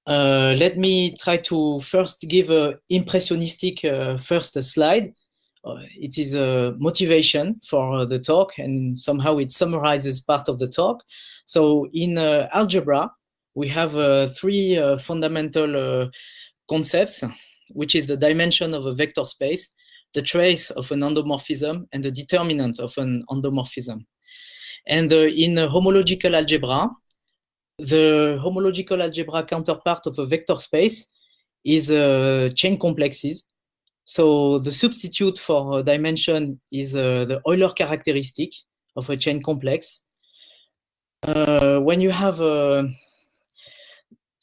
Let me try to first give a impressionistic first slide. It is a motivation for the talk, and somehow it summarizes part of the talk. So in algebra, we have three fundamental concepts, which is the dimension of a vector space, the trace of an endomorphism, and the determinant of an endomorphism. And in homological algebra, the homological algebra counterpart of a vector space is chain complexes. So the substitute for dimension is the Euler characteristic of a chain complex. When you have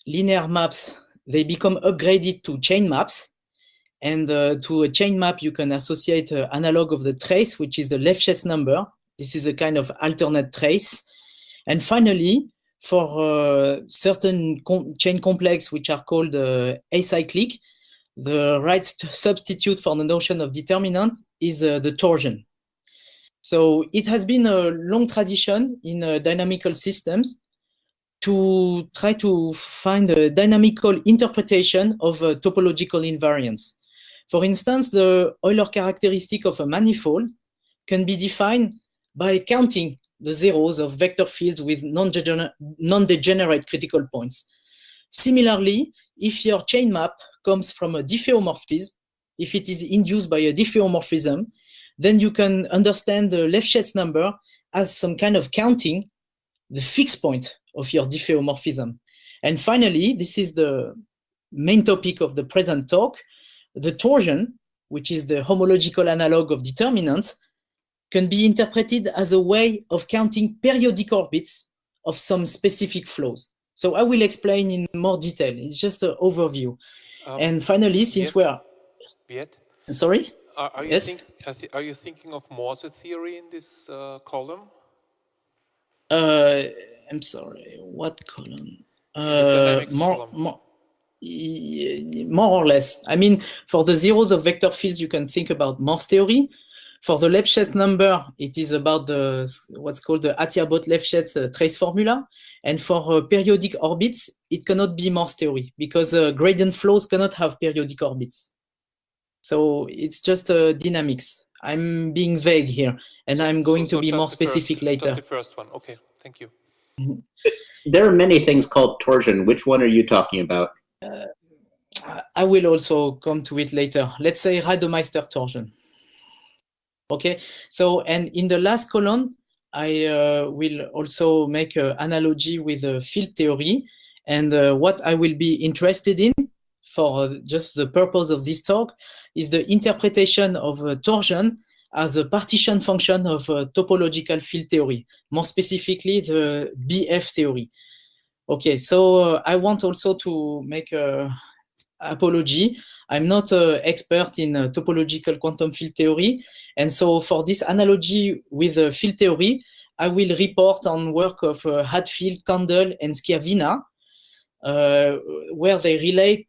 linear maps, they become upgraded to chain maps. And to a chain map, you can associate an analog of the trace, which is the Lefschetz number. This is a kind of alternate trace. And finally, for certain chain complex, which are called acyclic, the right substitute for the notion of determinant is the torsion. So it has been a long tradition in dynamical systems to try to find a dynamical interpretation of topological invariance. For instance, the Euler characteristic of a manifold can be defined by counting the zeros of vector fields with non-degenerate critical points. Similarly, if your chain map comes from a diffeomorphism, if it is induced by a diffeomorphism, then you can understand the Lefschetz number as some kind of counting the fixed point of your diffeomorphism. And finally, this is the main topic of the present talk, the torsion, which is the homological analog of determinants, can be interpreted as a way of counting periodic orbits of some specific flows. So I will explain in more detail. It's just an overview. And finally, since we are... Viet? Sorry? Are you thinking of Morse theory in this column? I'm sorry, what column? More or less. I mean, for the zeros of vector fields, you can think about Morse theory. For the Lefschetz number, it is about what's called the Atiyah-Bott-Lefschetz trace formula. And for periodic orbits, it cannot be Morse theory because gradient flows cannot have periodic orbits. So it's just dynamics. I'm being vague here, and I'm going to be more specific later. Just the first one. Okay, thank you. There are many things called torsion. Which one are you talking about? I will also come to it later. Let's say Reidemeister torsion. Okay, so, and in the last column, I will also make an analogy with field theory. And what I will be interested in, for just the purpose of this talk, is the interpretation of torsion as a partition function of topological field theory, more specifically the BF theory. Okay, so I want also to make an apology. I'm not an expert in topological quantum field theory. And so for this analogy with field theory, I will report on work of Hadfield-Kandel and Schiavina, where they relate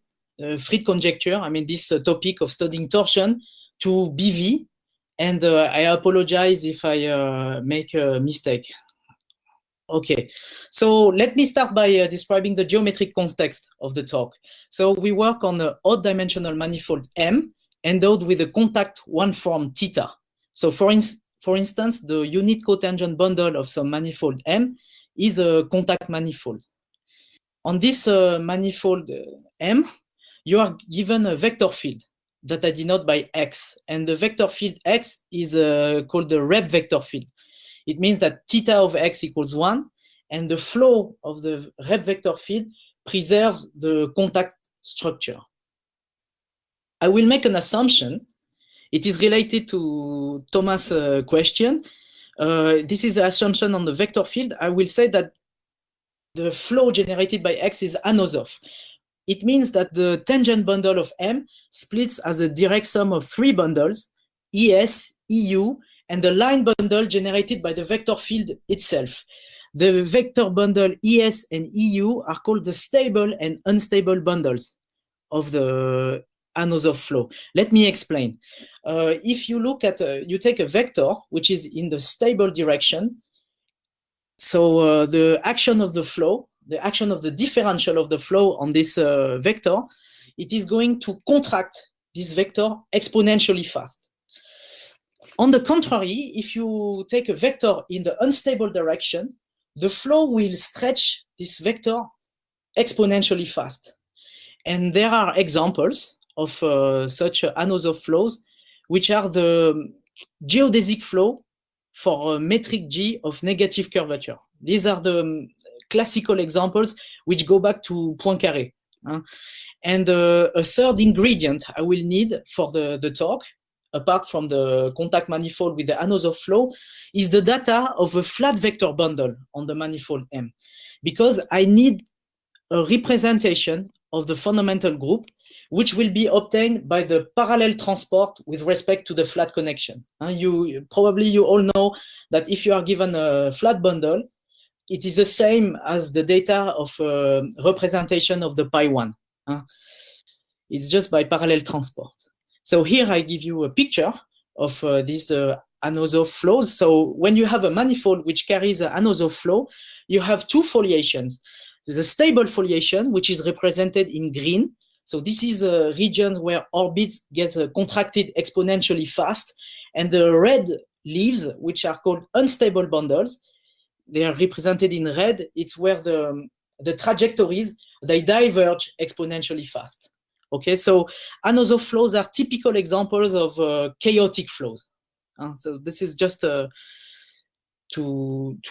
Fried conjecture, I mean this topic of studying torsion, to BV. And I apologize if I make a mistake. Okay, so let me start by describing the geometric context of the talk. So we work on an odd dimensional manifold M endowed with a contact one form theta. So for instance, the unit cotangent bundle of some manifold M is a contact manifold. On this manifold M, you are given a vector field that I denote by X. And the vector field X is called the rep vector field. It means that theta of X equals 1, and the flow of the rep vector field preserves the contact structure. I will make an assumption. It is related to Thomas' question. This is the assumption on the vector field. I will say that the flow generated by X is Anosov. It means that the tangent bundle of M splits as a direct sum of three bundles, ES, EU, and the line bundle generated by the vector field itself. The vector bundle ES and EU are called the stable and unstable bundles of the Anosov flow. Let me explain. If you look at, you take a vector which is in the stable direction, so the action of the flow, the action of the differential of the flow on this vector, it is going to contract this vector exponentially fast. On the contrary, if you take a vector in the unstable direction, the flow will stretch this vector exponentially fast. And there are examples of such Anosov flows, which are the geodesic flow for a metric G of negative curvature. These are the classical examples which go back to Poincaré. And a third ingredient I will need for the talk, apart from the contact manifold with the Anosov flow, is the data of a flat vector bundle on the manifold M, because I need a representation of the fundamental group, which will be obtained by the parallel transport with respect to the flat connection. You all know that if you are given a flat bundle, it is the same as the data of representation of the pi1. It's just by parallel transport. So here I give you a picture of these Anosov flows. So when you have a manifold which carries an Anosov flow, you have two foliations. There's a stable foliation, which is represented in green. So this is a region where orbits get contracted exponentially fast. And the red leaves, which are called unstable bundles, they are represented in red. It's where the trajectories, they diverge exponentially fast. Okay, so Anosov flows are typical examples of chaotic flows. So this is just to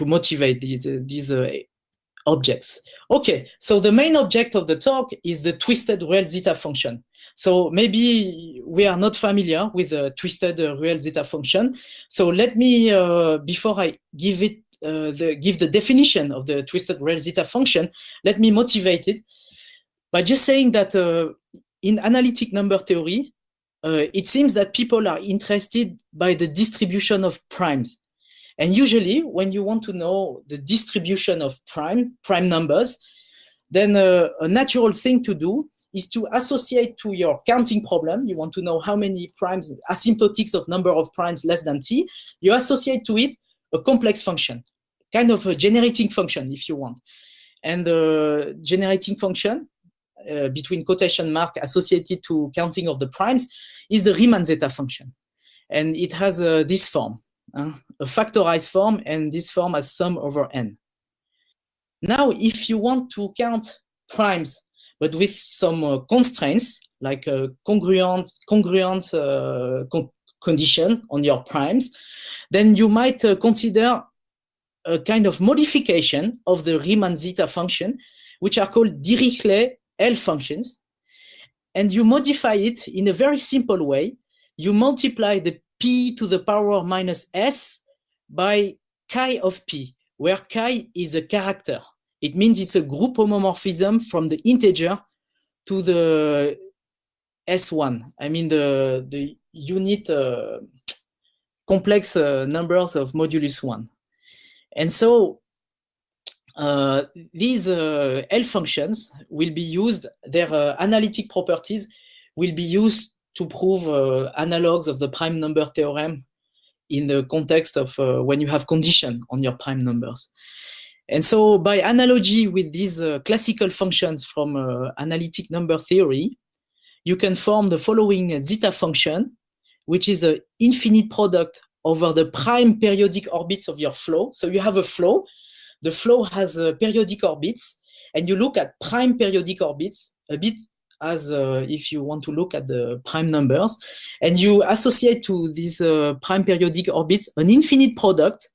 motivate these objects. Okay, so the main object of the talk is the twisted real zeta function. So maybe we are not familiar with the twisted real zeta function. So let me, before I give it, give the definition of the twisted real zeta function, let me motivate it by just saying that in analytic number theory, it seems that people are interested by the distribution of primes. And usually, when you want to know the distribution of prime numbers, then a natural thing to do is to associate to your counting problem. You want to know how many primes, asymptotics of number of primes less than t. You associate to it a complex function, kind of a generating function, if you want. And the generating function, between quotation mark associated to counting of the primes, is the Riemann zeta function. And it has this form. A factorized form, and this form has sum over n. Now, if you want to count primes, but with some constraints, like congruence conditions on your primes, then you might consider a kind of modification of the Riemann zeta function, which are called Dirichlet L functions. And you modify it in a very simple way. You multiply the p to the power minus s by chi of p, where chi is a character. It means it's a group homomorphism from the integer to the S1. I mean the unit complex numbers of modulus 1. And so these L functions will be used, their analytic properties will be used to prove analogs of the prime number theorem in the context of when you have condition on your prime numbers. And so by analogy with these classical functions from analytic number theory, you can form the following zeta function, which is an infinite product over the prime periodic orbits of your flow. So you have a flow, the flow has periodic orbits, and you look at prime periodic orbits a bit as if you want to look at the prime numbers, and you associate to these prime periodic orbits an infinite product,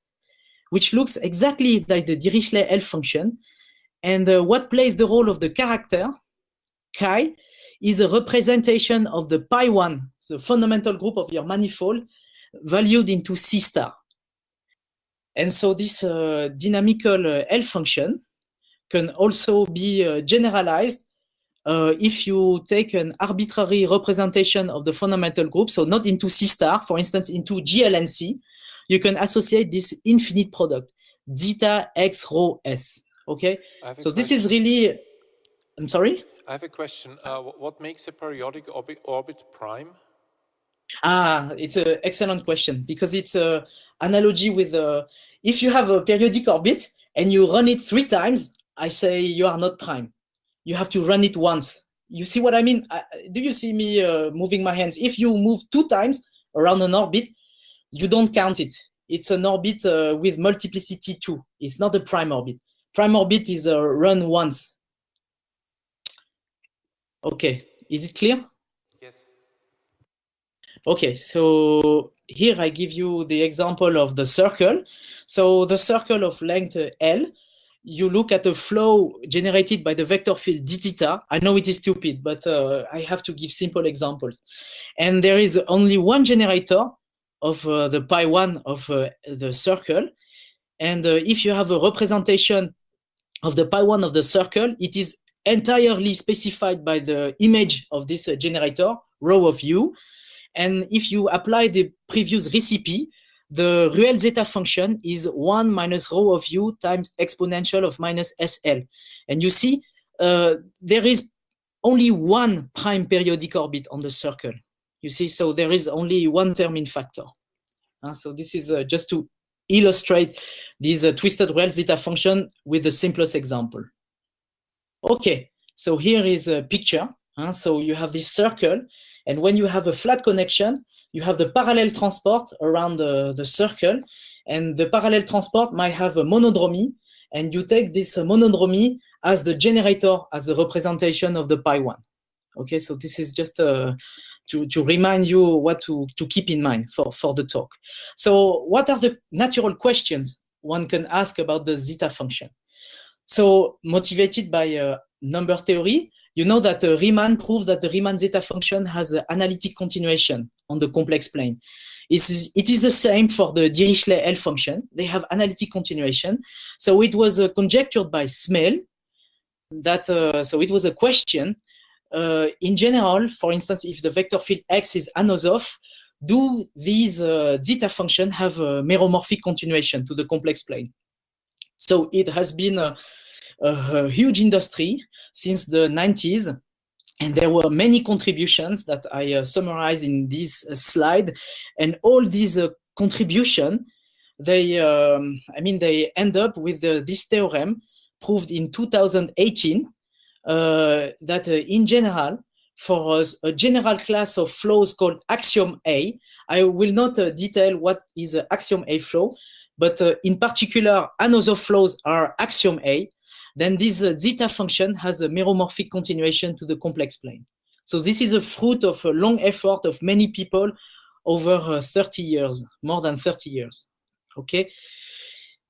which looks exactly like the Dirichlet L function. And what plays the role of the character, chi, is a representation of the pi1, the fundamental group of your manifold, valued into C star. And so this dynamical L function can also be generalized if you take an arbitrary representation of the fundamental group, so not into C star, for instance, into GLNC, you can associate this infinite product, zeta x rho s, okay? So this is really, I'm sorry? I have a question. What makes a periodic orbit prime? It's an excellent question, because it's an analogy with, if you have a periodic orbit and you run it 3 times, I say you are not prime. You have to run it once. You see what I mean? Do you see me moving my hands? If you move 2 times around an orbit, you don't count it. It's an orbit with multiplicity 2. It's not a prime orbit. Prime orbit is run once. Okay, is it clear? Yes. Okay, so here I give you the example of the circle. So the circle of length L, you look at the flow generated by the vector field d theta. I know it is stupid, but I have to give simple examples. And there is only one generator of the pi 1 of the circle. And if you have a representation of the pi 1 of the circle, it is entirely specified by the image of this generator, rho of u. And if you apply the previous recipe, the real zeta function is 1 minus rho of u times exponential of minus SL. And you see, there is only one prime periodic orbit on the circle. You see, so there is only one term in factor. So this is just to illustrate this twisted real zeta function with the simplest example. Okay, so here is a picture. So you have this circle, and when you have a flat connection, you have the parallel transport around the circle, and the parallel transport might have a monodromy, and you take this monodromy as the generator, as a representation of the pi 1. Okay, so this is just to remind you what to keep in mind for the talk. So what are the natural questions one can ask about the zeta function? So motivated by number theory, you know that Riemann proved that the Riemann zeta function has an analytic continuation on the complex plane. It is the same for the Dirichlet L function. They have analytic continuation. So it was conjectured by Smale that, so it was a question, in general, for instance, if the vector field X is anosoph, do these zeta function have a meromorphic continuation to the complex plane? So it has been a huge industry since the 90s, and there were many contributions that I summarize in this slide, and all these contributions, they end up with this theorem proved in 2018 that in general, for a general class of flows called axiom A, I will not detail what is an axiom A flow, but in particular, anosoph flows are axiom A, then this zeta function has a meromorphic continuation to the complex plane. So this is a fruit of a long effort of many people over 30 years, more than 30 years, okay?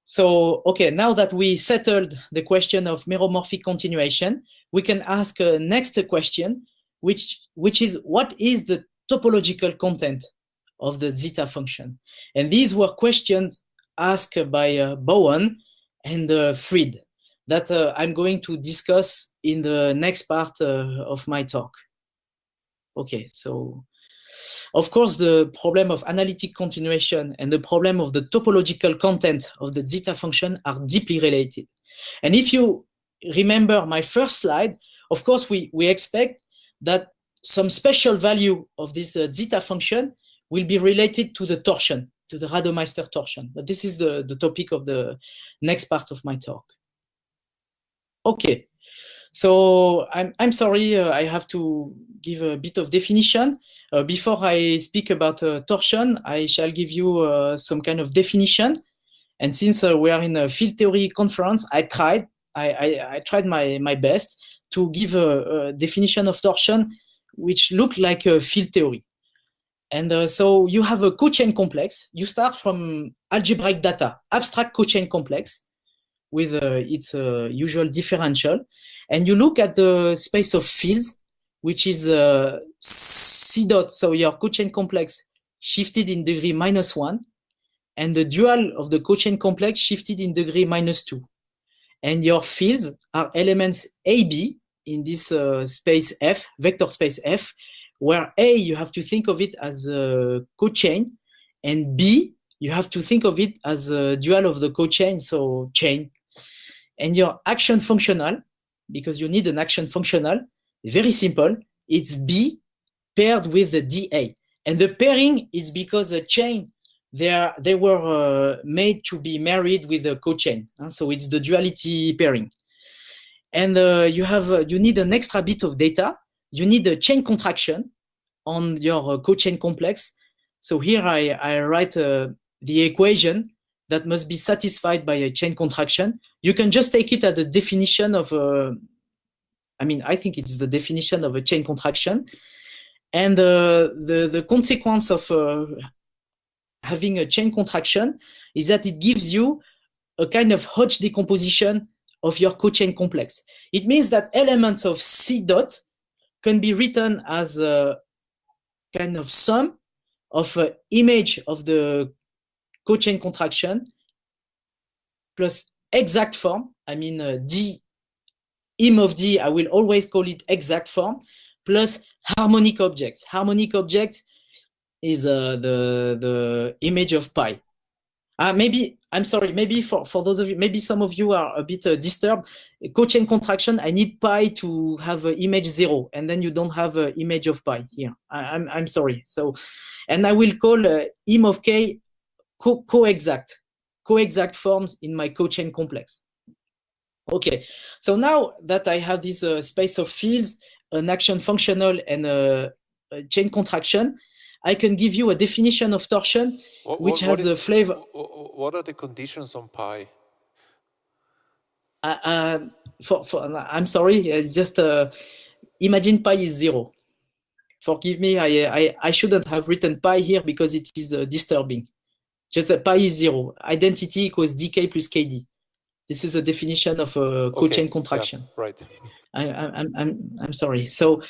So, okay, now that we settled the question of meromorphic continuation, we can ask a next question, which is, what is the topological content of the zeta function? And these were questions asked by Bowen and Fried that I'm going to discuss in the next part of my talk. Okay, so of course, the problem of analytic continuation and the problem of the topological content of the zeta function are deeply related. And if you remember my first slide, of course, we expect that some special value of this zeta function will be related to the torsion, to the Radomeister torsion. But this is the topic of the next part of my talk. Okay, so I'm sorry, I have to give a bit of definition. Before I speak about torsion, I shall give you some kind of definition. And since we are in a field theory conference, I tried my best to give a definition of torsion which looked like a field theory. And so you have a cochain complex. You start from algebraic data, abstract cochain complex with its usual differential. And you look at the space of fields, which is C dot, so your cochain complex shifted in degree -1, and the dual of the cochain complex shifted in degree -2. And your fields are elements AB in this space F, vector space F, where A, you have to think of it as a cochain, and B, you have to think of it as a dual of the cochain, so chain. And your action functional, because you need an action functional, very simple, it's B paired with the DA. And the pairing is because the chain, they were made to be married with a cochain. So it's the duality pairing. And you need an extra bit of data. You need a chain contraction on your cochain complex. So here I write the equation that must be satisfied by a chain contraction. You can just take it as the definition of I think it's the definition of a chain contraction. And the consequence of having a chain contraction is that it gives you a kind of Hodge decomposition of your cochain complex. It means that elements of C dot can be written as a kind of sum of image of the cochain contraction plus exact form. D, im of D, I will always call it exact form, plus harmonic objects. Harmonic object is the image of pi. Maybe, I'm sorry, maybe for those of you, maybe some of you are a bit disturbed. Cochain contraction, I need pi to have image 0, and then you don't have image of pi here. I'm sorry. So, and I will call im of k co-exact forms in my cochain complex. Okay, so now that I have this space of fields, an action functional, and a chain contraction, I can give you a definition of torsion which has a flavor. What are the conditions on pi? I'm sorry, it's just imagine pi is 0. Forgive me, I shouldn't have written pi here because it is disturbing. Just pi is 0. Identity equals dk plus kd. This is a definition of a cochain contraction. Yeah, right. I'm sorry. So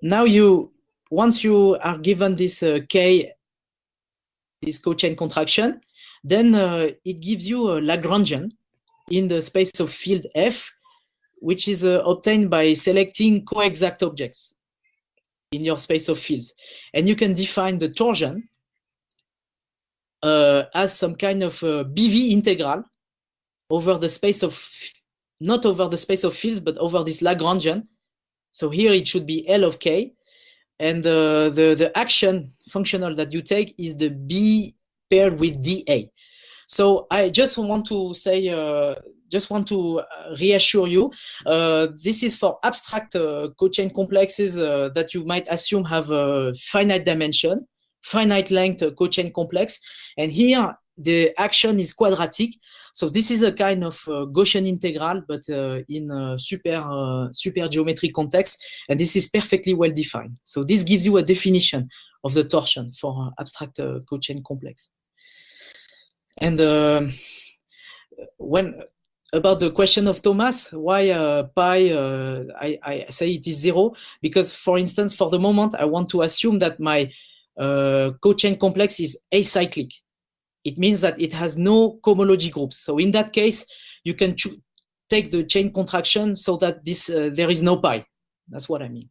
now once you are given this k, this cochain contraction, then it gives you a Lagrangian in the space of field F, which is obtained by selecting co-exact objects in your space of fields. And you can define the torsion as some kind of BV integral over the space of, not over the space of fields, but over this Lagrangian. So here it should be L of k. And the action functional that you take is the B paired with DA. So I just want to say, reassure you, this is for abstract cochain complexes that you might assume have a finite dimension, finite length cochain complex. And here the action is quadratic. So this is a kind of Gaussian integral, but in super geometric context, and this is perfectly well defined. So this gives you a definition of the torsion for abstract cochain complex. And about the question of Thomas, why pi, I say it is 0, because for instance, for the moment, I want to assume that my cochain complex is acyclic. It means that it has no cohomology groups. So in that case, you can take the chain contraction so that there is no pi. That's what I mean.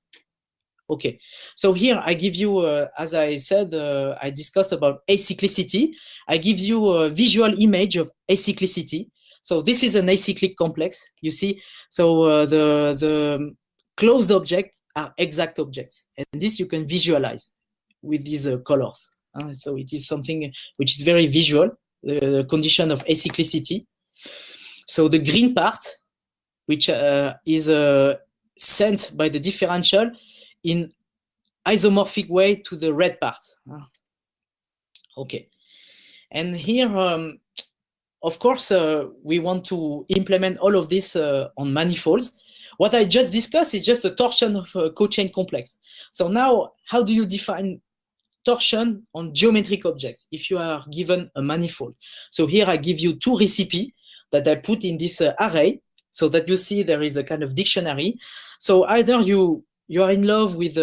Okay, so here I give you, as I said, I discussed about acyclicity. I give you a visual image of acyclicity. So this is an acyclic complex, you see. So the closed objects are exact objects. And this you can visualize with these colors. So it is something which is very visual, the condition of acyclicity. So the green part, which is sent by the differential in isomorphic way to the red part. Okay. And here, of course, we want to implement all of this on manifolds. What I just discussed is just a torsion of a cochain complex. So now, how do you define torsion on geometric objects if you are given a manifold? So here I give you two recipes that I put in this array so that you see there is a kind of dictionary. So either you are in love with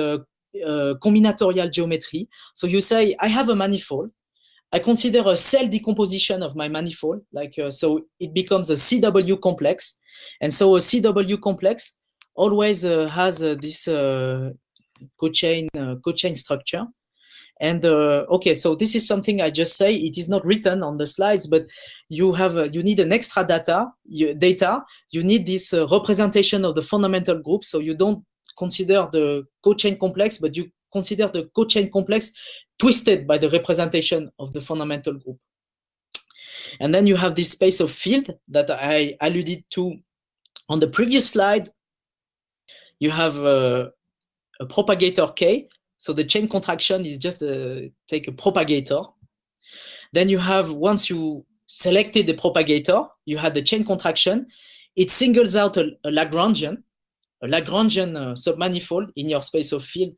combinatorial geometry. So you say, I have a manifold. I consider a cell decomposition of my manifold, like so it becomes a CW complex. And so a CW complex always has this cochain structure. And okay, so this is something I just say. It is not written on the slides, but you need an extra data. You need this representation of the fundamental group. So you don't consider the cochain complex, but you consider the cochain complex twisted by the representation of the fundamental group. And then you have this space of field that I alluded to On the previous slide, you have a propagator K. So the chain contraction is just take a propagator. Then you have, once you selected the propagator, you had the chain contraction. It singles out a Lagrangian submanifold in your space of field.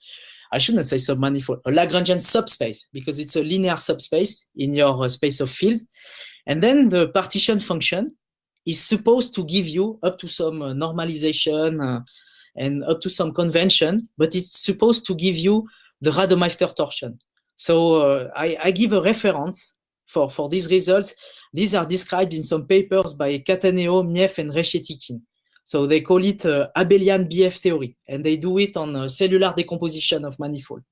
I shouldn't say submanifold, a Lagrangian subspace, because it's a linear subspace in your space of fields. And then the partition function is supposed to give you up to some normalization and up to some convention, but it's supposed to give you the Radomeister torsion. So I give a reference for these results. These are described in some papers by Cataneo, Mniev, and Reshetikin. So they call it Abelian BF theory, and they do it on cellular decomposition of manifold.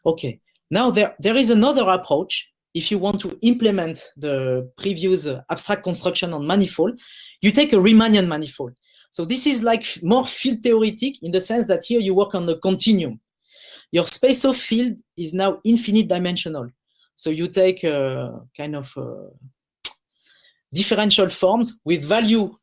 Okay, now there is another approach. If you want to implement the previous abstract construction on manifold, you take a Riemannian manifold. So this is like more field theoretic in the sense that here you work on the continuum. Your space of field is now infinite dimensional. So you take kind of differential forms with value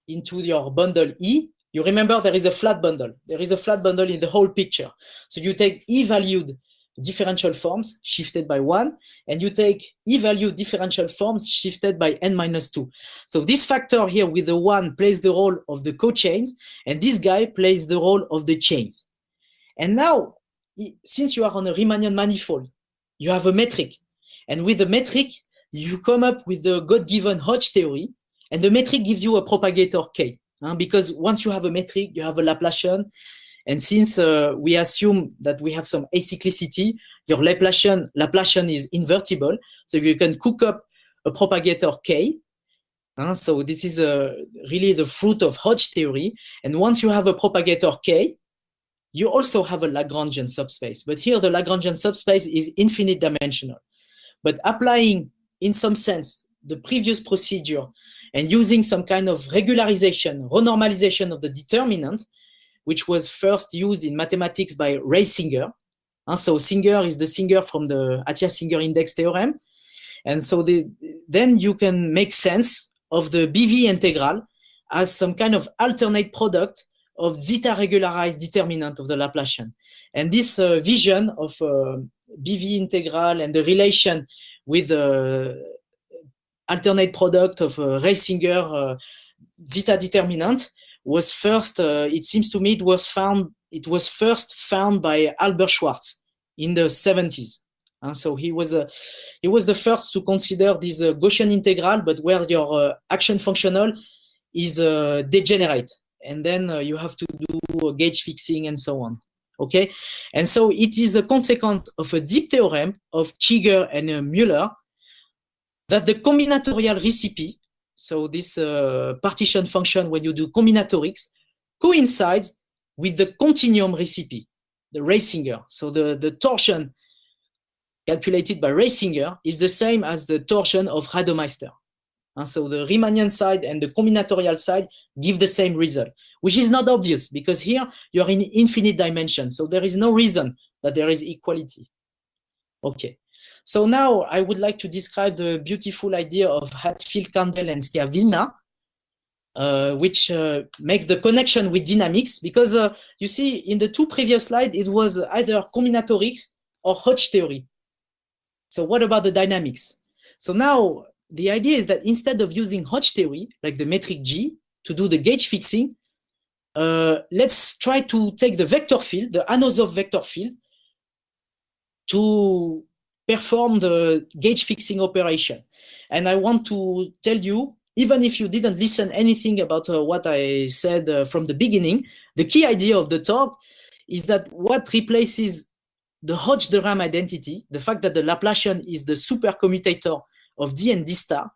into your bundle E. You remember there is a flat bundle. There is a flat bundle in the whole picture. So you take E-valued differential forms shifted by 1, and you take E-valued differential forms shifted by n-2. So this factor here with the 1 plays the role of the cochains, and this guy plays the role of the chains. And now, since you are on a Riemannian manifold, you have a metric. And with the metric, you come up with the God-given Hodge theory, and the metric gives you a propagator K. Because once you have a metric, you have a Laplacian. And since we assume that we have some acyclicity, your Laplacian is invertible. So you can cook up a propagator K. So this is really the fruit of Hodge theory. And once you have a propagator K, you also have a Lagrangian subspace. But here the Lagrangian subspace is infinite dimensional. But applying, in some sense, the previous procedure and using some kind of regularization, renormalization of the determinant, which was first used in mathematics by Ray Singer. So Singer is the Singer from the Atiyah-Singer index theorem. And so then you can make sense of the BV integral as some kind of alternate product of zeta regularized determinant of the Laplacian. And this vision of BV integral and the relation with the alternate product of Ray Singer zeta determinant was first, it seems to me, it was first found by Albert Schwartz in the 70s. So he was the first to consider this Gaussian integral, but where your action functional is degenerate. And then you have to do gauge fixing and so on. Okay, and so it is a consequence of a deep theorem of Chigger and Müller that the combinatorial recipe, so this partition function when you do combinatorics, coincides with the continuum recipe, the Ray Singer. So the torsion calculated by Ray Singer is the same as the torsion of Radomeister. So the Riemannian side and the combinatorial side give the same result, which is not obvious because here you're in infinite dimension. So there is no reason that there is equality. Okay. So now I would like to describe the beautiful idea of Hadfield-Kandel-Schiavina, which makes the connection with dynamics, because you see in the two previous slides, it was either combinatorics or Hodge theory. So what about the dynamics? So now the idea is that instead of using Hodge theory, like the metric G, to do the gauge fixing, let's try to take the vector field, the Anosov vector field, to perform the gauge fixing operation. And I want to tell you, even if you didn't listen anything about what I said from the beginning, the key idea of the talk is that what replaces the Hodge-de Rham identity, the fact that the Laplacian is the supercommutator of D and D star,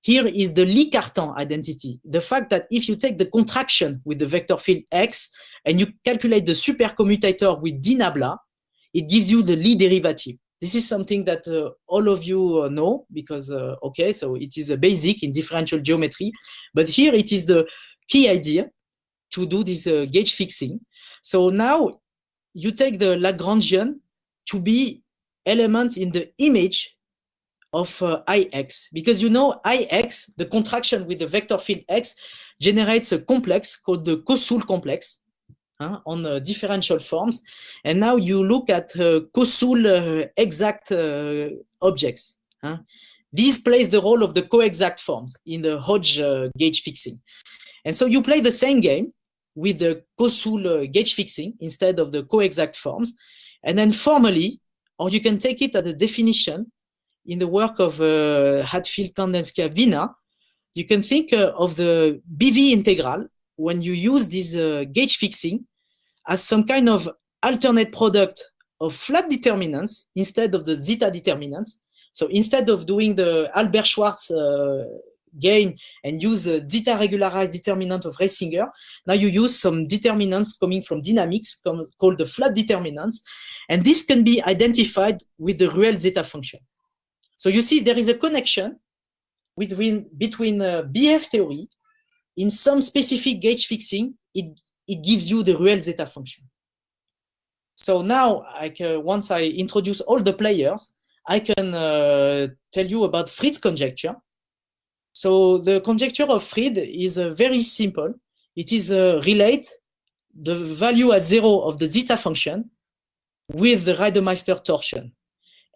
here is the Lie-Cartan identity. The fact that if you take the contraction with the vector field X and you calculate the supercommutator with D nabla, it gives you the Lie derivative. This is something that all of you know because, okay, so it is a basic in differential geometry, but here it is the key idea to do this gauge fixing. So now you take the Lagrangian to be elements in the image of Ix, because you know Ix, the contraction with the vector field X, generates a complex called the Kosul complex on differential forms. And now you look at Kosul exact objects. These plays the role of the coexact forms in the Hodge gauge fixing. And so you play the same game with the Kosul gauge fixing instead of the coexact forms. And then formally, or you can take it as a definition in the work of Hadfield-Kandel-Schiavina, you can think of the BV integral when you use this gauge fixing as some kind of alternate product of flat determinants instead of the zeta determinants. So instead of doing the Albert Schwartz game and use the zeta regularized determinant of Reisinger, now you use some determinants coming from dynamics called the flat determinants. And this can be identified with the real zeta function. So you see there is a connection between BF theory. In some specific gauge fixing, it gives you the real zeta function. So now, once I introduce all the players, I can tell you about Fried's conjecture. So the conjecture of Fried is very simple. It is relate the value at 0 of the zeta function with the Reidemeister torsion.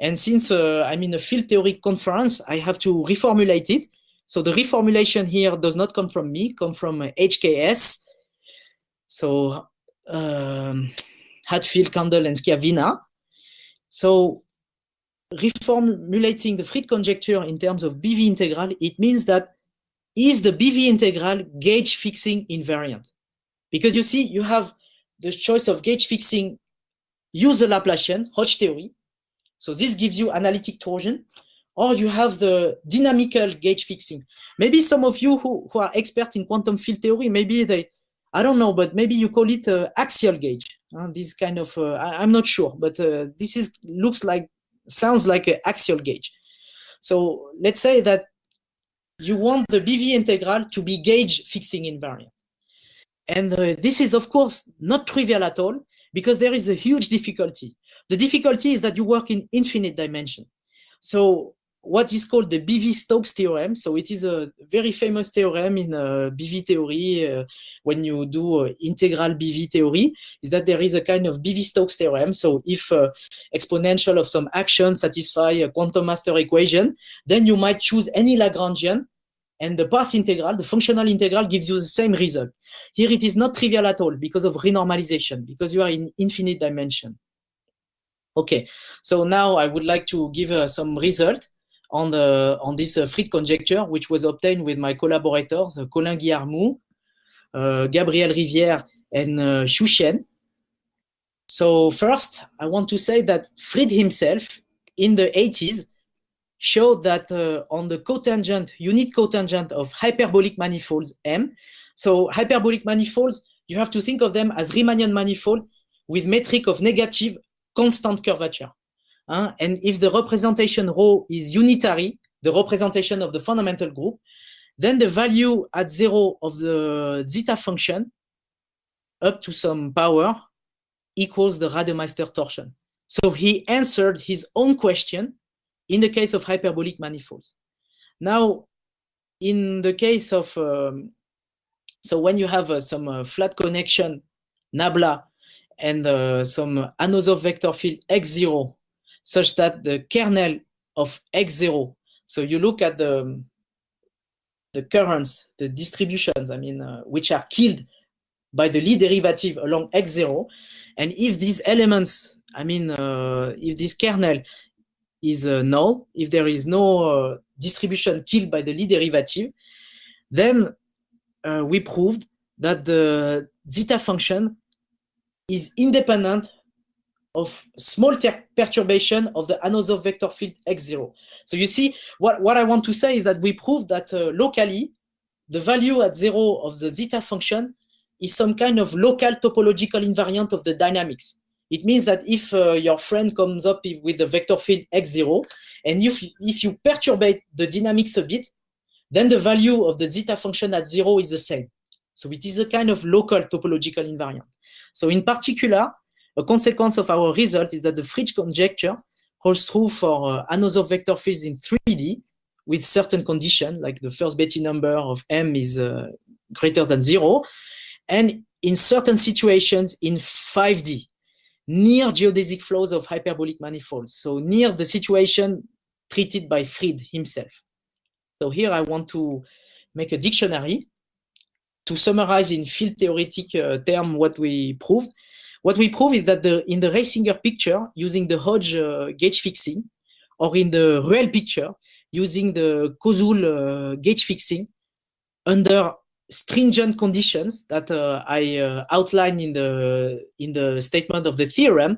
And since I'm in a field theory conference, I have to reformulate it. So the reformulation here does not come from me, come from HKS. So Hadfield-Kandel and Schiavina. So reformulating the Fried conjecture in terms of BV integral, it means that is the BV integral gauge fixing invariant? Because you see, you have the choice of gauge fixing, use the Laplacian, Hodge theory. So this gives you analytic torsion, or you have the dynamical gauge fixing. Maybe some of you who are expert in quantum field theory, maybe they, I don't know, but maybe you call it axial gauge. This kind of, I'm not sure, but this is sounds like an axial gauge. So let's say that you want the BV integral to be gauge fixing invariant. And this is, of course, not trivial at all, because there is a huge difficulty. The difficulty is that you work in infinite dimension. So what is called the BV-Stokes theorem, so it is a very famous theorem in BV theory when you do integral BV theory, is that there is a kind of BV-Stokes theorem. So if exponential of some action satisfy a quantum master equation, then you might choose any Lagrangian, and the path integral, the functional integral, gives you the same result. Here it is not trivial at all because of renormalization, because you are in infinite dimension. Okay, so now I would like to give some result on this Fried conjecture, which was obtained with my collaborators, Colin Guillarmou, Gabriel Rivière, and Xu Xian. So first, I want to say that Fried himself, in the 80s, showed that on the cotangent, unit cotangent of hyperbolic manifolds M, so hyperbolic manifolds, you have to think of them as Riemannian manifold with metric of negative constant curvature. And if the representation rho is unitary, the representation of the fundamental group, then the value at 0 of the zeta function up to some power equals the Reidemeister torsion. So he answered his own question in the case of hyperbolic manifolds. Now, in the case of, so when you have some flat connection, nabla, and some Anosov vector field x0, such that the kernel of x0, so you look at the currents, the distributions, I mean, which are killed by the Lie derivative along x0, and if these elements, I mean, if this kernel is null, if there is no distribution killed by the Lie derivative, then we proved that the zeta function is independent of small perturbation of the Anosov vector field x0. So you see, what I want to say is that we proved that locally, the value at 0 of the zeta function is some kind of local topological invariant of the dynamics. It means that if your friend comes up with the vector field x0, and if you perturbate the dynamics a bit, then the value of the zeta function at 0 is the same. So it is a kind of local topological invariant. So in particular, a consequence of our result is that the Fried conjecture holds true for another vector fields in 3D with certain conditions, like the first Betti number of M is greater than 0, and in certain situations in 5D, near geodesic flows of hyperbolic manifolds, so near the situation treated by Fried himself. So here I want to make a dictionary to summarize in field theoretic term what we proved. What we prove is that in the Reisinger picture, using the Hodge gauge fixing, or in the Ruel picture, using the Koszul gauge fixing, under stringent conditions that I outlined in the statement of the theorem,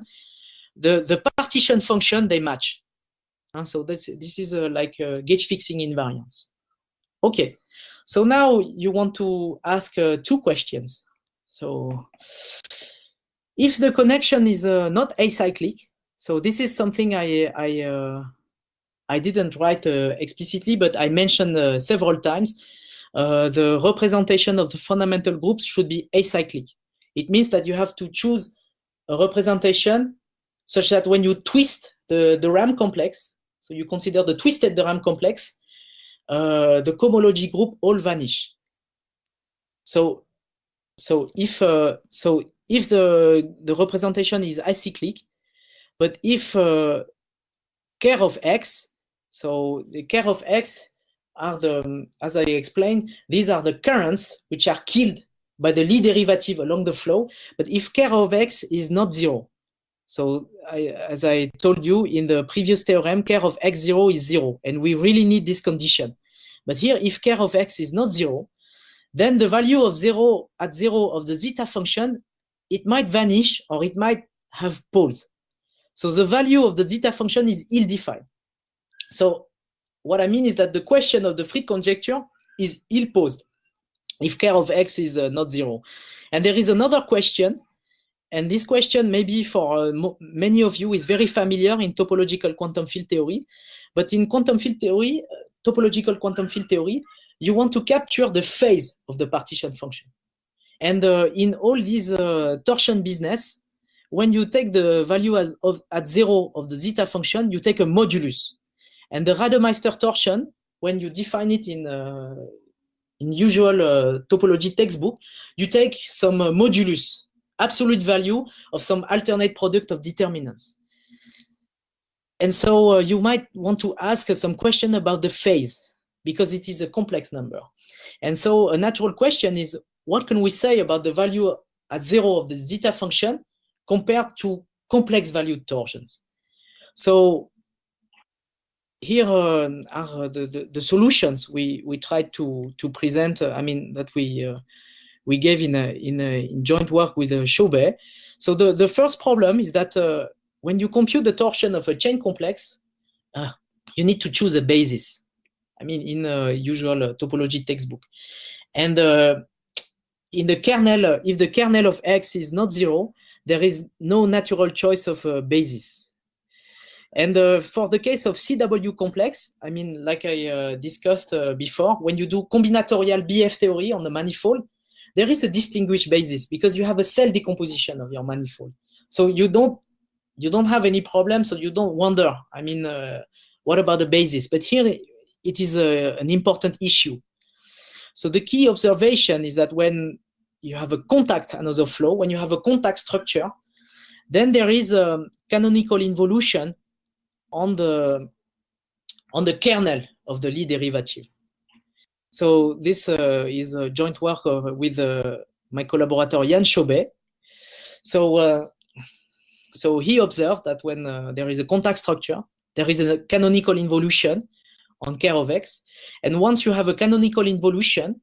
the partition function, they match. So this is like gauge fixing invariance. Okay, so now you want to ask 2 questions. So if the connection is not acyclic, so this is something I didn't write explicitly, but I mentioned several times. The representation of the fundamental groups should be acyclic. It means that you have to choose a representation such that when you twist the RAM complex, so you consider the twisted RAM complex, the cohomology group all vanish. So if the representation is acyclic, but if care of X, so the care of X are the, as I explained, these are the currents which are killed by the Lie derivative along the flow. But if care of X is not 0, so as I told you in the previous theorem, care of X0 is 0, and we really need this condition. But here, if care of X is not 0, then the value of 0 at 0 of the zeta function, it might vanish or it might have poles. So the value of the zeta function is ill-defined. So what I mean is that the question of the Fried conjecture is ill-posed if care of X is not 0. And there is another question, and this question maybe for many of you is very familiar in topological quantum field theory. But in quantum field theory, topological quantum field theory, you want to capture the phase of the partition function. And in all these torsion business, when you take the value at 0 of the zeta function, you take a modulus. And the Rademeister torsion, when you define it in usual topology textbook, you take some modulus, absolute value of some alternate product of determinants. And so you might want to ask some question about the phase, because it is a complex number. And so a natural question is, what can we say about the value at 0 of the zeta function compared to complex valued torsions? So here are the solutions we tried to present. I mean that we gave in joint work with Chaubet. So the first problem is that when you compute the torsion of a chain complex, you need to choose a basis. I mean in usual topology textbook, and in the kernel, if the kernel of X is not 0, there is no natural choice of a basis. And for the case of CW complex, I mean, like I discussed before, when you do combinatorial BF theory on the manifold, there is a distinguished basis because you have a cell decomposition of your manifold. So you don't have any problem, so you don't wonder, I mean, what about the basis? But here it is an important issue. So the key observation is that when you have a contact another flow, when you have a contact structure, then there is a canonical involution on the kernel of the Lie derivative. So this is a joint work with my collaborator Jan Chaubet. So he observed that when there is a contact structure, there is a canonical involution on care of X. And once you have a canonical involution,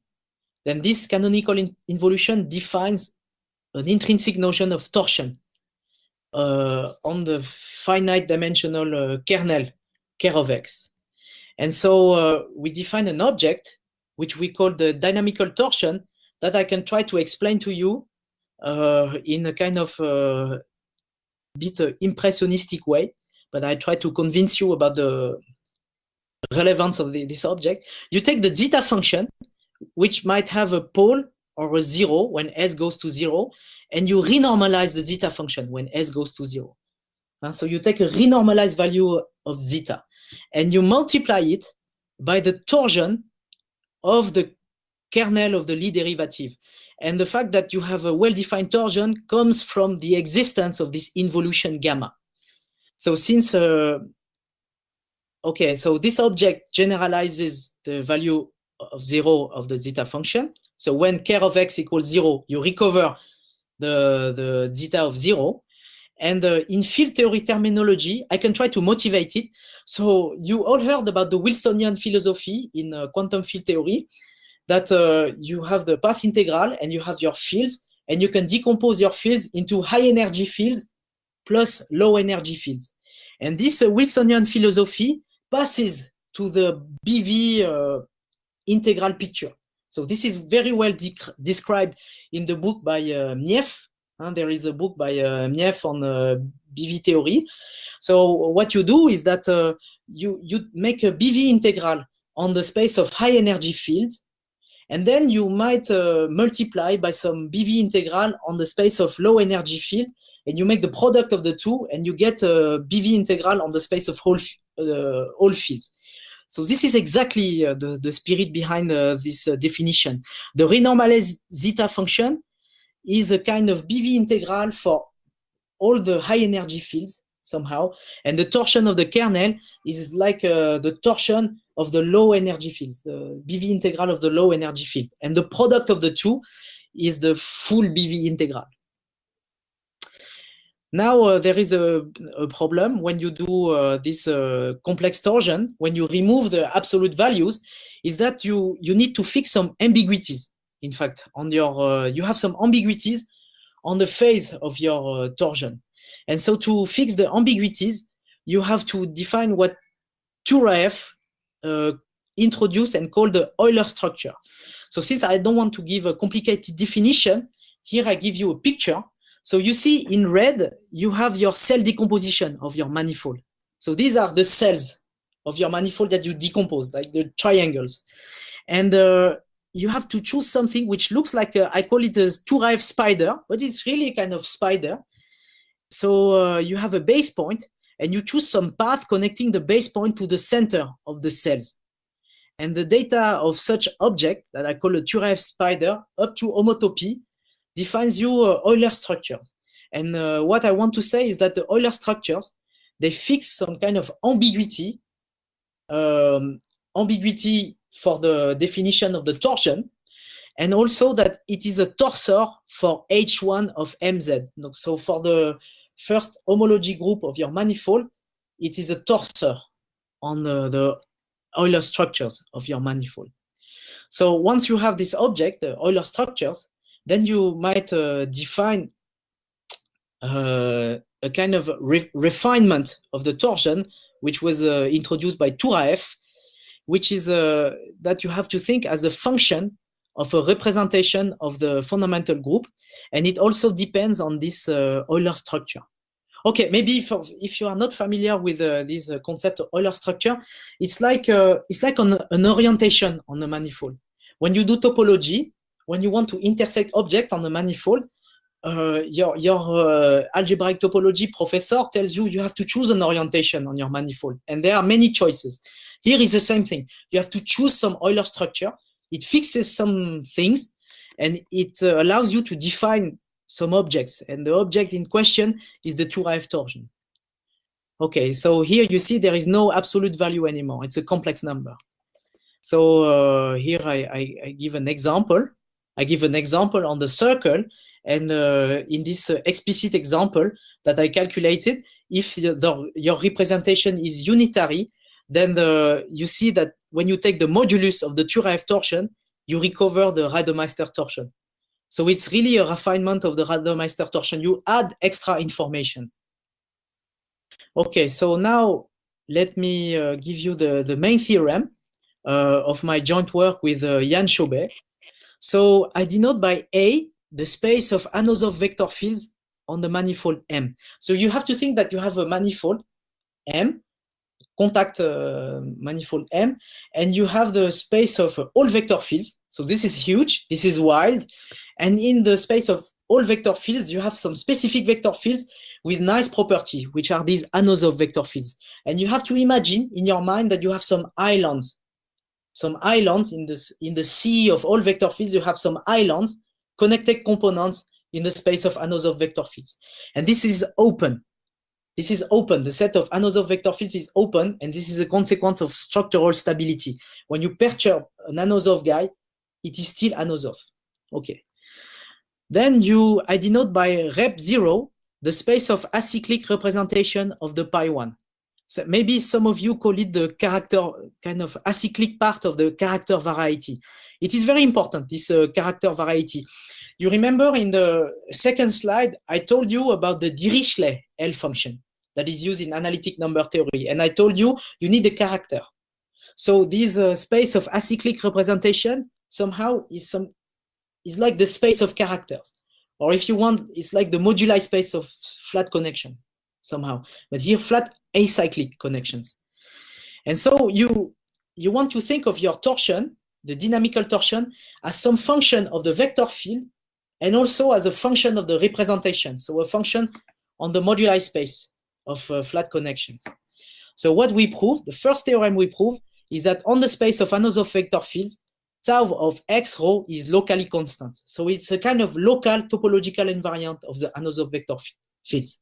then this canonical involution defines an intrinsic notion of torsion on the finite dimensional kernel care of X. And so we define an object which we call the dynamical torsion that I can try to explain to you in a kind of bit impressionistic way, but I try to convince you about the relevance of this object. You take the zeta function, which might have a pole or a 0 when S goes to 0, and you renormalize the zeta function when S goes to 0. So you take a renormalized value of zeta, and you multiply it by the torsion of the kernel of the Lie derivative. And the fact that you have a well-defined torsion comes from the existence of this involution gamma. So since, okay, so this object generalizes the value of 0 of the zeta function. So when k of x equals 0, you recover the zeta of 0. And in field theory terminology, I can try to motivate it. So you all heard about the Wilsonian philosophy in quantum field theory, that you have the path integral and you have your fields, and you can decompose your fields into high energy fields plus low energy fields. And this Wilsonian philosophy passes to the BV integral picture. So this is very well described in the book by Mief. There is a book by Mief on BV theory. So what you do is that you make a BV integral on the space of high energy fields, and then you might multiply by some BV integral on the space of low energy field, and you make the product of the two, and you get a BV integral on the space of all fields. So this is exactly the spirit behind this definition. The renormalized zeta function is a kind of BV integral for all the high energy fields somehow, and the torsion of the kernel is like the torsion of the low energy fields, the BV integral of the low energy field, and the product of the two is the full BV integral. Now there is a problem when you do this complex torsion. When you remove the absolute values, is that you need to fix some ambiguities. In fact, on your you have some ambiguities on the phase of your torsion, and so to fix the ambiguities, you have to define what Turaev introduced and called the Euler structure. So since I don't want to give a complicated definition, here I give you a picture. So you see in red, you have your cell decomposition of your manifold. So these are the cells of your manifold that you decompose, like the triangles. And you have to choose something which looks like, I call it a Turaev spider, but it's really a kind of spider. So you have a base point, and you choose some path connecting the base point to the center of the cells. And the data of such object that I call a Turaev spider up to homotopy defines you Euler structures. And what I want to say is that the Euler structures, they fix some kind of ambiguity, ambiguity for the definition of the torsion, and also that it is a torsor for H1 of MZ. So for the first homology group of your manifold, it is a torsor on the Euler structures of your manifold. So once you have this object, the Euler structures, then you might define a kind of refinement of the torsion, which was introduced by Turaev, which is that you have to think as a function of a representation of the fundamental group, and it also depends on this Euler structure. Okay, maybe if you are not familiar with this concept of Euler structure, it's like an orientation on a manifold. When you do topology, when you want to intersect objects on a manifold, your algebraic topology professor tells you have to choose an orientation on your manifold, and there are many choices. Here is the same thing. You have to choose some Euler structure. It fixes some things, and it allows you to define some objects, and the object in question is the Turaev torsion. Okay, so here you see there is no absolute value anymore. It's a complex number. So here I give an example. I give an example on the circle, and in this explicit example that I calculated, if your representation is unitary, then you see that when you take the modulus of the Turaev torsion, you recover the Rademeister torsion. So it's really a refinement of the Rademeister torsion. You add extra information. Okay, so now let me give you the main theorem of my joint work with Jan Chaubet. So I denote by A the space of Anosov vector fields on the manifold M. So you have to think that you have a manifold M, contact manifold M, and you have the space of all vector fields. So this is huge, this is wild. And in the space of all vector fields, you have some specific vector fields with nice property, which are these Anosov vector fields. And you have to imagine in your mind that you have some islands in the sea of all vector fields. You have some islands, connected components in the space of Anosov vector fields. And this is open. This is open. The set of Anosov vector fields is open, and this is a consequence of structural stability. When you perturb an Anosov guy, it is still Anosov. Okay. Then I denote by rep 0 the space of acyclic representation of the pi1. So maybe some of you call it the character, kind of acyclic part of the character variety. It is very important, this character variety. You remember in the second slide, I told you about the Dirichlet L function that is used in analytic number theory. And I told you, you need a character. So this space of acyclic representation somehow is like the space of characters. Or if you want, it's like the moduli space of flat connection somehow. But here, flat acyclic connections. And so you want to think of your torsion, the dynamical torsion, as some function of the vector field and also as a function of the representation. So a function on the moduli space of flat connections. So what we prove, the first theorem we prove, is that on the space of Anosov vector fields, tau of x rho is locally constant. So it's a kind of local topological invariant of the Anosov vector fields,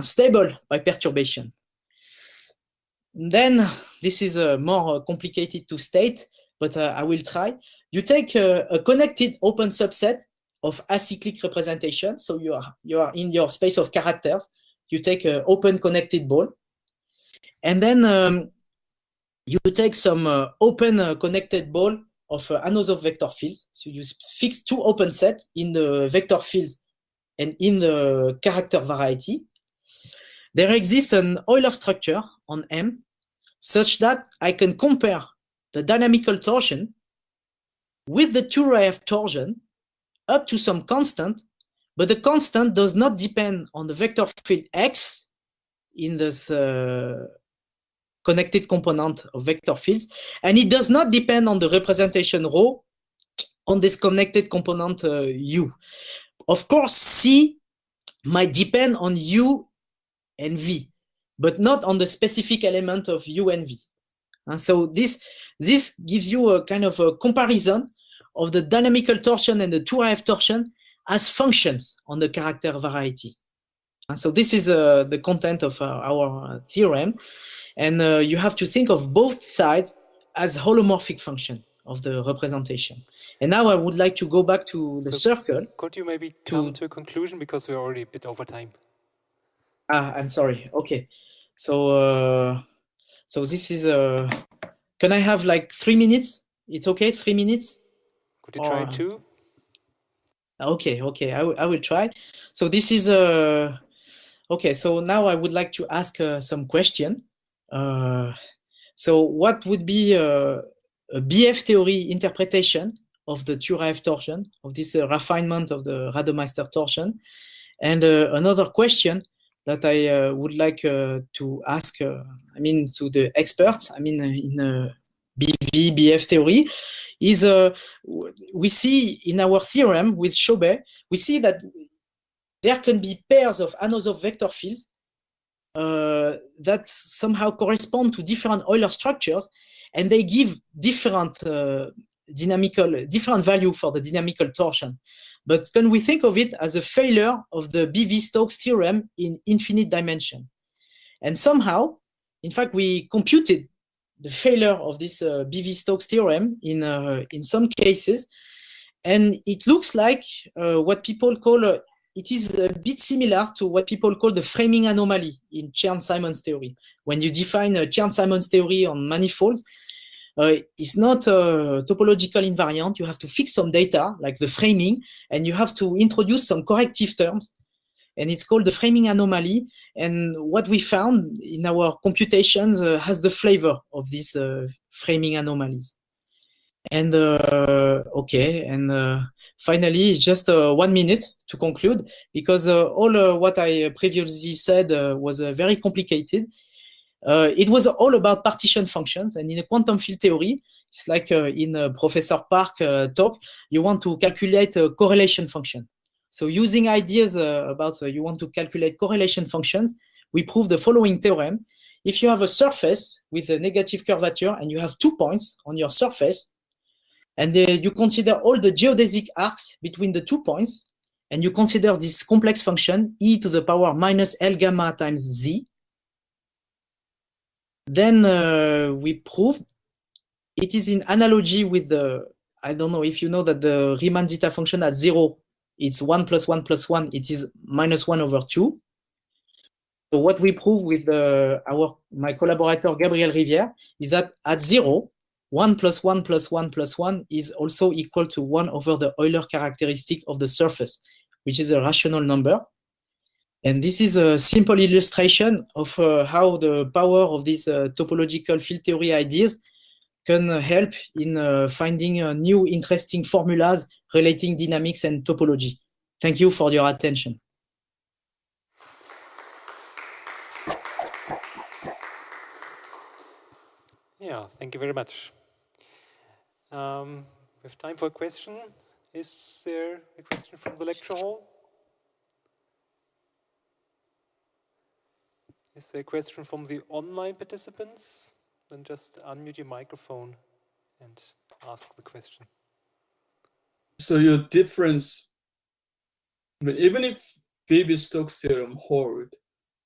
stable by perturbation. Then this is more complicated to state, but I will try. You take a connected open subset of acyclic representation. So you are in your space of characters. You take an open connected ball, and then you take some open connected ball of Anosov vector fields. So you fix two open sets in the vector fields and in the character variety. There exists an Euler structure on M such that I can compare the dynamical torsion with the 2ρf torsion up to some constant, but the constant does not depend on the vector field X in this connected component of vector fields, and it does not depend on the representation rho on this connected component U. Of course, C might depend on U and V, but not on the specific element of U and V. And so this gives you a kind of a comparison of the dynamical torsion and the 2ρf torsion as functions on the character variety. And so this is the content of our theorem. And you have to think of both sides as holomorphic function of the representation. And now I would like to go back to the circle. Could you maybe come to a conclusion, because we're already a bit over time? I'm sorry. Okay. So this is can I have like 3 minutes? It's okay, 3 minutes? Could you try 2? Okay, I will try. So this is okay, so now I would like to ask some question. So what would be a BF theory interpretation of the 2ρf torsion, of this refinement of the Rademeister torsion? And another question that I would like to ask, to the experts, in BV, BF theory, is we see in our theorem with Chaubet, we see that there can be pairs of Anosov vector fields that somehow correspond to different Euler structures, and they give different different value for the dynamical torsion. But can we think of it as a failure of the BV-Stokes theorem in infinite dimension? And somehow, in fact, we computed the failure of this BV-Stokes theorem in some cases, and it looks like what people call it is a bit similar to what people call the framing anomaly in Chern-Simons theory. When you define Chern-Simons theory on manifolds, it's not a topological invariant. You have to fix some data, like the framing, and you have to introduce some corrective terms, and it's called the framing anomaly. And what we found in our computations has the flavor of these framing anomalies. And finally, just 1 minute to conclude, because all what I previously said was very complicated. It was all about partition functions, and in a quantum field theory, it's like in Professor Park talk, you want to calculate a correlation function. So using ideas about you want to calculate correlation functions, we prove the following theorem. If you have a surface with a negative curvature and you have 2 points on your surface, and you consider all the geodesic arcs between the 2 points, and you consider this complex function e to the power minus L gamma times z, then we prove it is in analogy with the, I don't know if you know that the Riemann zeta function at 0, it's 1 plus 1 plus 1, it is minus 1 over 2. So what we prove with my collaborator Gabriel Rivière is that at 0, 1 plus 1 plus 1 plus 1 is also equal to 1 over the Euler characteristic of the surface, which is a rational number. And this is a simple illustration of how the power of these topological field theory ideas can help in finding new interesting formulas relating dynamics and topology. Thank you for your attention. Yeah, thank you very much. We have time for a question. Is there a question from the lecture hall? Is there a question from the online participants? Then just unmute your microphone and ask the question. So your difference, even if Viet-Stokes theorem hold,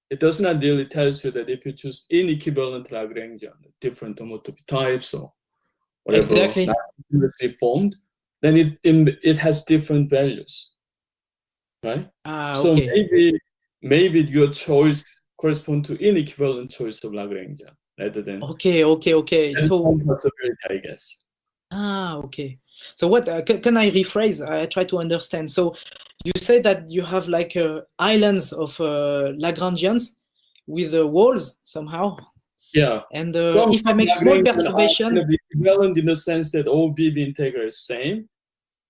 it does not really tell you that if you choose inequivalent Lagrangian, different homotopy types or whatever, exactly, not previously formed, then it has different values, right? So okay. maybe your choice corresponds to inequivalent choice of Lagrangian rather than okay. So possibility, I guess. Okay. So what can I rephrase? I try to understand. So you say that you have like islands of Lagrangians with walls somehow. Yeah. And if I make small perturbation, kind of equivalent in the sense that all BV integral is same,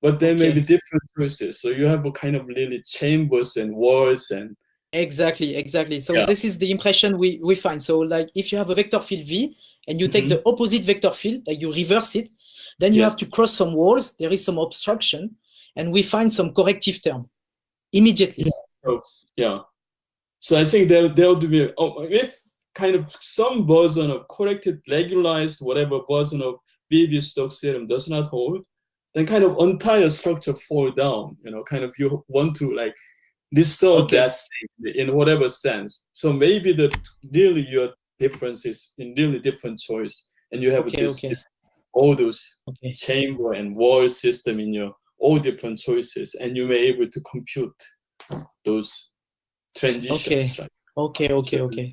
but there may be different choices. So you have a kind of really chambers and walls and exactly. So this is the impression we find. So like if you have a vector field V and you take the opposite vector field, like you reverse it, then you have to cross some walls. There is some obstruction, and we find some corrective term immediately. So I think there would be with kind of some version of corrected, regularized, whatever version of Viet-Stokes theorem does not hold, then kind of entire structure fall down. Kind of you want to like distort that in whatever sense. So maybe really your difference is in really different choice, and you have all those chamber and wall system in your all different choices, and you may be able to compute those transitions. Right? Okay.